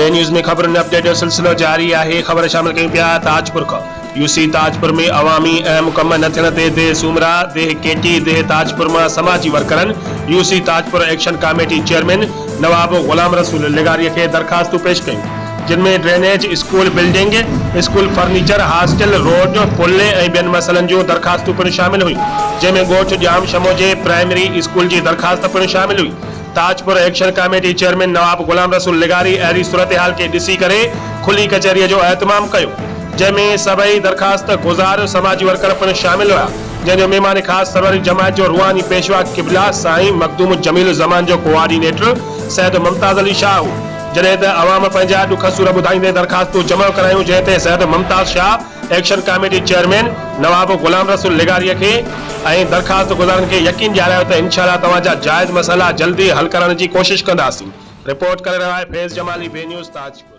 बे न्यूज़ में खबरुनि अपडेट जो सिलसिलो जारी है। खबर शामिल कयूं पिया ताजपुर खां। यूसी ताजपुर में अवामी अहम कम न थियण ते देह सूमरा देह केटी देह ताजपुर में समाजी वर्करनि UC Tajpur action committee chairman Nawab Ghulam Rasool लिगारी के दरखास्तूं पेश कयूं, जिनमें drainage, school building, school furniture, hostel, road, पुल ऐं ॿियनि मसइलनि जूं दरखास्तूं पिणु शामिल हुई, जंहिंमें ॻोठ जाम शमोजे प्राइमरी स्कूल जी दरखास्त पिणु शामिल हुई। Tajpur action committee chairman Nawab Ghulam Rasool लिगारी अहिड़ी सूरत हाल के ॾिसी करे खुली कचहरीअ जो एहतमाम कयो, जंहिंमें सभई दरखास्त गुज़ार समाजी वर्कर पिणु शामिल हुआ, जंहिंजो महिमान ख़ासि सरवरी जमात जो रुहानी पेशवा क़िबला साईं मखदूम जमील ज़मान जो कोआर्डिनेटर सैयद मुमताज़ अली शाह हो। जॾहिं त अवाम पंहिंजा ॾुख सूर ॿुधाईंदे दरखास्तूं जमा करायूं, जंहिं ते Syed Mumtaz Shah action committee chairman Nawab Ghulam Rasool लिगारीअ खे ऐं दरखास्त गुज़ारनि खे यकीन ॾियारायो त इंशाअल्लाह तव्हांजा जाइज़ मसइला जल्दी हल करण जी कोशिश कंदासीं। रिपोर्ट करे रहियो आहे फैज़ जमाली, बे न्यूज़ ताजपुर।